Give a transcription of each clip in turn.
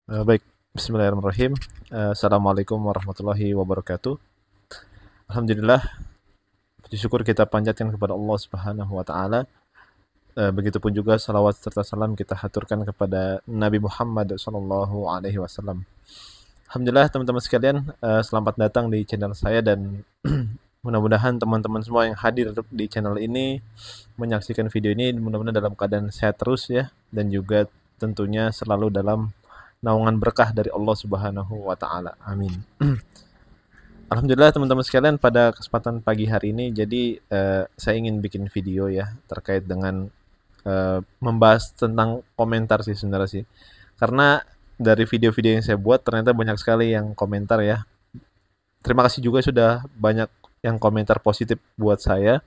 Baik, bismillahirrahmanirrahim. Assalamualaikum warahmatullahi wabarakatuh. Alhamdulillah, puji syukur kita panjatkan kepada Allah Subhanahu wa taala. Begitupun juga salawat serta salam kita haturkan kepada Nabi Muhammad sallallahu alaihi wasallam. Alhamdulillah teman-teman sekalian, selamat datang di channel saya dan mudah-mudahan teman-teman semua yang hadir di channel ini menyaksikan video ini mudah-mudahan dalam keadaan sehat terus ya, dan juga tentunya selalu dalam naungan berkah dari Allah Subhanahu wa taala. Amin. Alhamdulillah teman-teman sekalian, pada kesempatan pagi hari ini saya ingin bikin video ya terkait dengan membahas tentang komentar sih sebenarnya sih. Karena dari video-video yang saya buat ternyata banyak sekali yang komentar ya. Terima kasih juga sudah banyak yang komentar positif buat saya,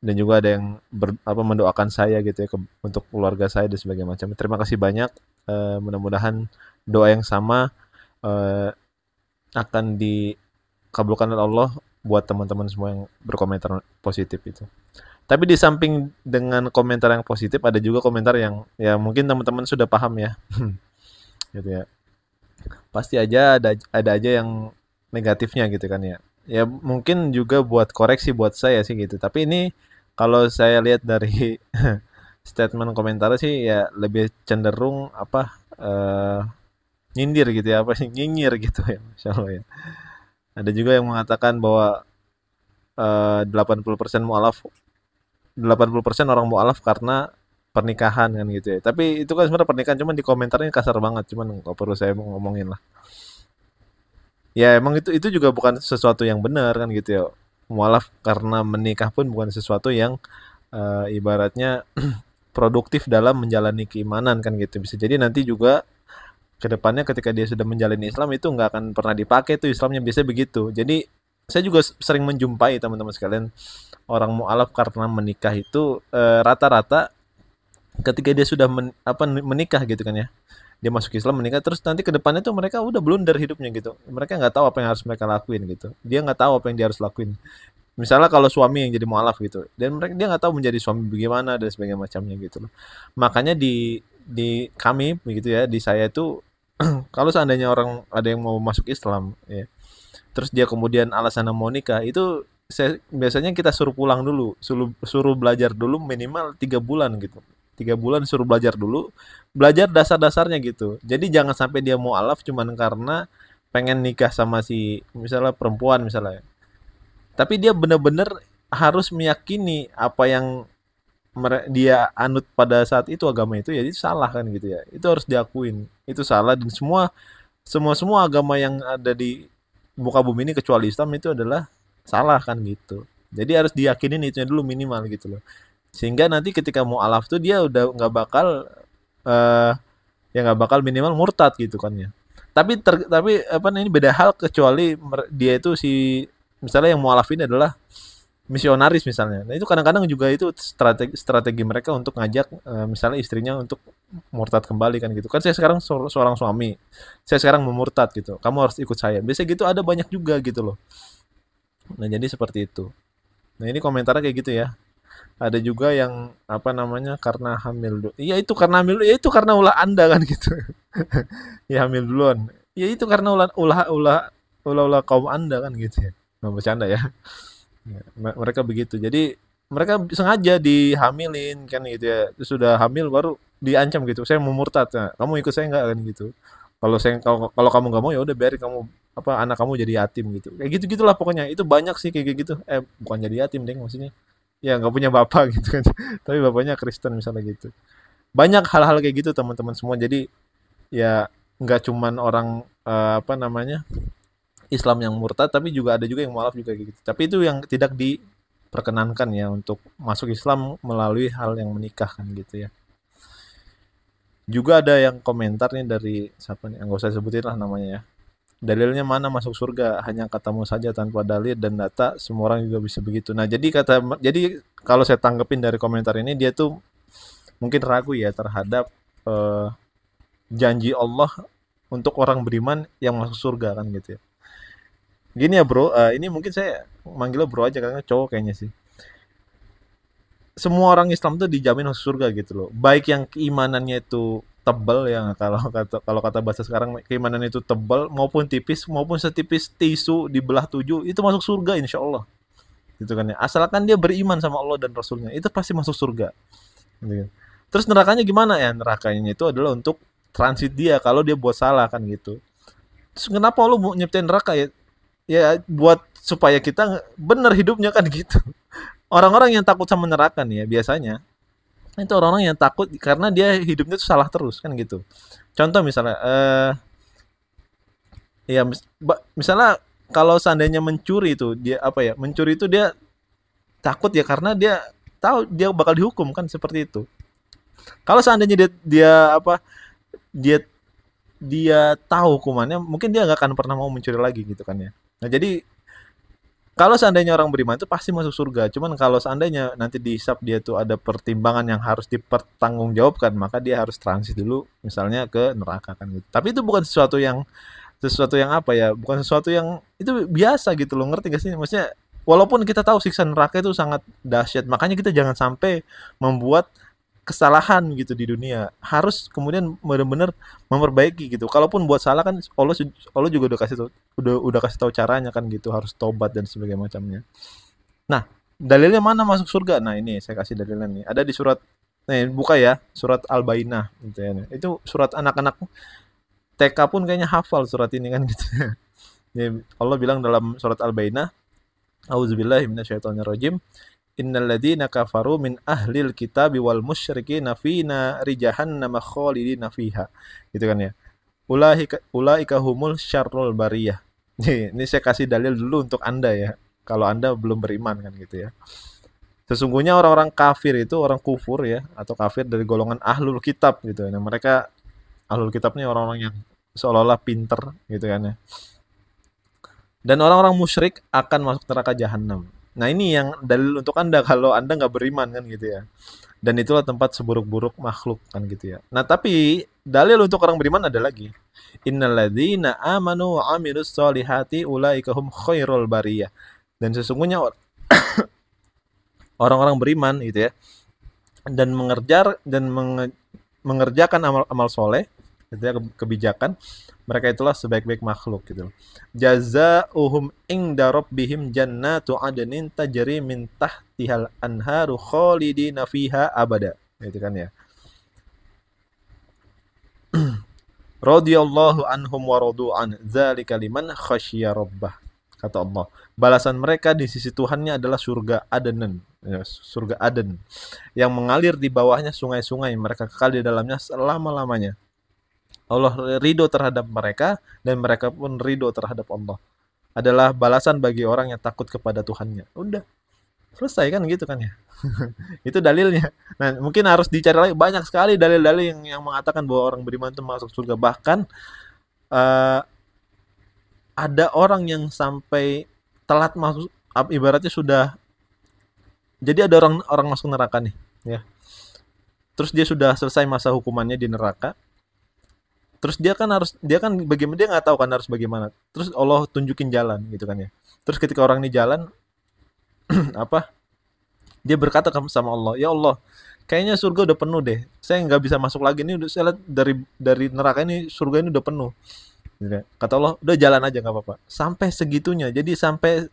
dan juga ada yang mendoakan saya gitu ya untuk keluarga saya dan sebagainya macam. Terima kasih banyak. Mudah-mudahan doa yang sama eh, akan dikabulkan oleh Allah buat teman-teman semua yang berkomentar positif itu. Tapi di samping dengan komentar yang positif, ada juga komentar yang ya mungkin teman-teman sudah paham ya. Gitu ya. Pasti ada aja yang negatifnya gitu kan ya. Ya mungkin juga buat koreksi buat saya sih gitu. Tapi ini kalau saya lihat dari statement komentar sih ya lebih cenderung nyindir gitu ya, apa sih, nyinyir gitu ya, Masya Allah ya. Ada juga yang mengatakan bahwa 80% mualaf, 80% orang mualaf karena pernikahan kan gitu ya. Tapi itu kan sebenarnya pernikahan, cuman di komentarnya kasar banget, cuman nggak perlu saya ngomongin lah. Ya emang itu juga bukan sesuatu yang benar kan gitu ya. Mualaf karena menikah pun bukan sesuatu yang ibaratnya produktif dalam menjalani keimanan kan gitu. Bisa jadi nanti juga kedepannya ketika dia sudah menjalani Islam itu nggak akan pernah dipakai tuh Islamnya, biasanya begitu. Jadi saya juga sering menjumpai teman-teman sekalian orang mualaf karena menikah itu rata-rata ketika dia sudah menikah gitu kan ya, dia masuk Islam menikah terus nanti kedepannya tuh mereka udah blunder hidupnya gitu, mereka nggak tahu apa yang harus mereka lakuin gitu, dia nggak tahu apa yang dia harus lakuin. Misalnya kalau suami yang jadi mualaf gitu, dan mereka dia nggak tahu menjadi suami bagaimana dan sebagainya macamnya gitu loh. Makanya di kami begitu ya, di saya itu kalau seandainya orang ada yang mau masuk Islam ya, terus dia kemudian alasannya mau nikah, itu saya biasanya kita suruh pulang dulu, suruh belajar dulu minimal 3 bulan gitu. 3 bulan suruh belajar dulu, belajar dasar-dasarnya gitu. Jadi jangan sampai dia mau alaf cuman karena pengen nikah sama si misalnya perempuan misalnya. Tapi dia benar-benar harus meyakini apa yang dia anut pada saat itu, agama itu ya itu salah kan gitu ya. Itu harus diakuin. Itu salah, dan semua agama yang ada di muka bumi ini kecuali Islam itu adalah salah kan gitu. Jadi harus diyakinin itu dulu minimal gitu loh. Sehingga nanti ketika mau alaf tuh dia udah nggak bakal eh ya nggak bakal minimal murtad gitu kan ya. Tapi apa ini beda hal kecuali dia itu si misalnya yang mualaf ini adalah misionaris misalnya. Nah, itu kadang-kadang juga itu strategi mereka untuk ngajak misalnya istrinya untuk murtad kembali kan gitu. Kan saya sekarang seorang suami. Saya sekarang memurtad gitu. Kamu harus ikut saya. Biasanya gitu ada banyak juga gitu loh. Nah, jadi seperti itu. Nah, ini komentarnya kayak gitu ya. Ada juga yang apa namanya karena hamil dulu. Iya itu karena hamil, ya itu karena ulah Anda kan gitu. Ya hamil duluan. Ya itu karena ulah kaum Anda kan gitu ya. Nah, bercanda ya. Ya, mereka begitu. Jadi mereka sengaja dihamilin kan gitu ya. Terus sudah hamil baru diancam gitu. Saya mau murtad. Nah, kamu ikut saya nggak kan gitu. Kalau kamu nggak mau ya udah biarin kamu anak kamu jadi yatim gitu. Kayak gitu gitulah pokoknya. Itu banyak sih kayak gitu. Bukan jadi yatim deh maksudnya. Ya nggak punya bapak gitu kan. Tapi bapaknya Kristen misalnya gitu. Banyak hal-hal kayak gitu teman-teman semua. Jadi ya nggak cuman orang apa namanya Islam yang murtad, tapi juga ada juga yang mualaf juga gitu. Tapi itu yang tidak diperkenankan ya untuk masuk Islam melalui hal yang menikah kan gitu ya. Juga ada yang komentar nih dari siapa nih? Enggak usah sebutin lah namanya ya. Dalilnya mana masuk surga? Hanya katamu saja tanpa dalil dan data, semua orang juga bisa begitu. Nah, jadi kalau saya tanggepin dari komentar ini, dia tuh mungkin ragu ya terhadap eh, janji Allah untuk orang beriman yang masuk surga kan gitu ya. Gini ya bro, ini mungkin saya manggilnya bro aja karena cowok kayaknya sih. Semua orang Islam tuh dijamin masuk surga gitu loh. Baik yang keimanannya itu tebal ya, kalau kata bahasa sekarang, keimanan itu tebal maupun tipis maupun setipis tisu dibelah 7 itu masuk surga insya Allah, gitu kan ya. Asalkan dia beriman sama Allah dan Rasulnya itu pasti masuk surga, gitu kan. Terus nerakanya gimana ya? Nerakanya itu adalah untuk transit dia kalau dia buat salah kan gitu. Terus kenapa Allah mau nyiptain neraka ya? Ya buat supaya kita bener hidupnya kan gitu. Orang-orang yang takut sama neraka nih ya biasanya itu orang-orang yang takut karena dia hidupnya tuh salah terus kan gitu. Contoh misalnya ya misalnya kalau seandainya mencuri itu dia apa ya? Mencuri itu dia takut ya karena dia tahu dia bakal dihukum kan seperti itu. Kalau seandainya dia apa? Dia dia tahu hukumannya, mungkin dia nggak akan pernah mau mencuri lagi gitu kan ya. Nah, jadi kalau seandainya orang beriman itu pasti masuk surga. Cuman kalau seandainya nanti dihisap dia tuh ada pertimbangan yang harus dipertanggungjawabkan, maka dia harus transit dulu misalnya ke neraka kan gitu. Tapi itu bukan sesuatu yang apa ya? Bukan sesuatu yang itu biasa gitu loh. Ngerti gak sih? Maksudnya walaupun kita tahu siksa neraka itu sangat dahsyat, makanya kita jangan sampai membuat kesalahan gitu di dunia. Harus kemudian benar-benar memperbaiki gitu. Kalaupun buat salah kan Allah juga udah kasih tahu caranya kan gitu, harus tobat dan sebagainya macamnya. Nah, dalilnya mana masuk surga? Nah, ini saya kasih dalilnya nih. Ada di surat nih, buka ya, surat Al-Bainah gitu ya. Itu surat anak-anak TK pun kayaknya hafal surat ini kan gitu. Jadi Allah bilang dalam surat Al-Bainah, Auzubillahi minasyaitonirrajim. Innalladzina kafaru min ahlil kitabi wal musyrikina fi nari jahannam khalidina fiha. Gitu kan ya. Ulaika humul syarrul bariyah. Ini saya kasih dalil dulu untuk Anda ya. Kalau Anda belum beriman kan gitu ya. Sesungguhnya orang-orang kafir itu orang kufur ya atau kafir dari golongan ahlul kitab gitu. Nah, mereka ahlul kitab ini orang-orang yang seolah-olah pinter gitu kan ya. Dan orang-orang musyrik akan masuk neraka jahanam. Nah ini yang dalil untuk Anda kalau Anda nggak beriman kan gitu ya. Dan itulah tempat seburuk-buruk makhluk kan gitu ya. Nah tapi dalil untuk orang beriman ada lagi. Innalladzina amanu wa amilus solihati ulaika hum khairul bariyah. Dan sesungguhnya orang-orang beriman gitu ya. Dan mengerjakan amal soleh gitu ya, kebijakan, mereka itulah sebaik-baik makhluk gitu. Jazaohum inda rabbihim jannatu adnin tajri min tahtihal anharu khalidina fiha abada. Gitu kan ya. Radhiyallahu anhum wa radu an dzalika liman khasyiya rabbah. Kata Allah, balasan mereka di sisi Tuhannya adalah surga Aden, ya, surga Aden yang mengalir di bawahnya sungai-sungai, mereka kekal di dalamnya selama-lamanya. Allah ridho terhadap mereka dan mereka pun ridho terhadap Allah. Adalah balasan bagi orang yang takut kepada Tuhannya. Udah, selesai kan gitu kan ya. Itu dalilnya. Nah, mungkin harus dicari lagi banyak sekali dalil-dalil yang mengatakan bahwa orang beriman itu masuk surga. Bahkan uh, ada orang yang sampai telat masuk, ibaratnya sudah, jadi ada orang masuk neraka nih ya. Terus dia sudah selesai masa hukumannya di neraka. Terus dia kan bagaimana, dia nggak tahu kan harus bagaimana. Terus Allah tunjukin jalan gitu kan ya. Terus ketika orang ini jalan apa? Dia berkata sama Allah, "Ya Allah, kayaknya surga udah penuh deh. Saya nggak bisa masuk lagi nih. Udah saya lihat dari neraka ini, surga ini udah penuh." Gitu. Kata Allah, "Udah jalan aja nggak apa-apa." Sampai segitunya. Jadi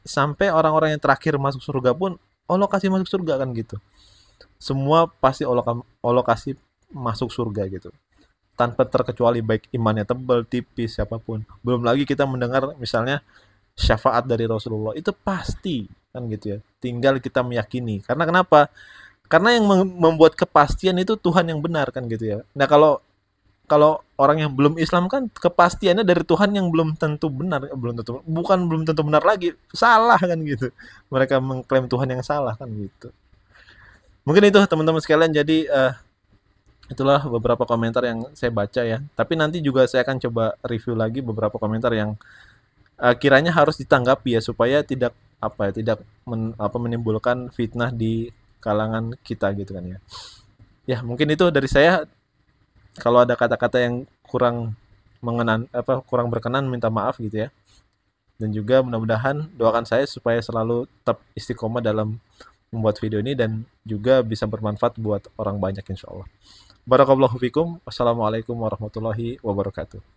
sampai orang-orang yang terakhir masuk surga pun Allah kasih masuk surga kan gitu. Semua pasti Allah kasih masuk surga gitu. Tanpa terkecuali baik imannya tebal, tipis, siapapun. Belum lagi kita mendengar misalnya syafaat dari Rasulullah. Itu pasti kan gitu ya. Tinggal kita meyakini. Karena kenapa? Karena yang membuat kepastian itu Tuhan yang benar kan gitu ya. Nah, kalau orang yang belum Islam kan kepastiannya dari Tuhan yang belum tentu benar, belum tentu benar lagi, salah kan gitu. Mereka mengklaim Tuhan yang salah kan gitu. Mungkin itu teman-teman sekalian, jadi itulah beberapa komentar yang saya baca ya. Tapi nanti juga saya akan coba review lagi beberapa komentar yang kiranya harus ditanggapi ya, supaya tidak menimbulkan fitnah di kalangan kita gitu kan ya. Ya, mungkin itu dari saya. Kalau ada kata-kata yang kurang berkenan, minta maaf gitu ya. Dan juga mudah-mudahan doakan saya supaya selalu tetap istiqomah dalam membuat video ini dan juga bisa bermanfaat buat orang banyak insya Allah. Barakallahu fikum. Wassalamualaikum warahmatullahi wabarakatuh.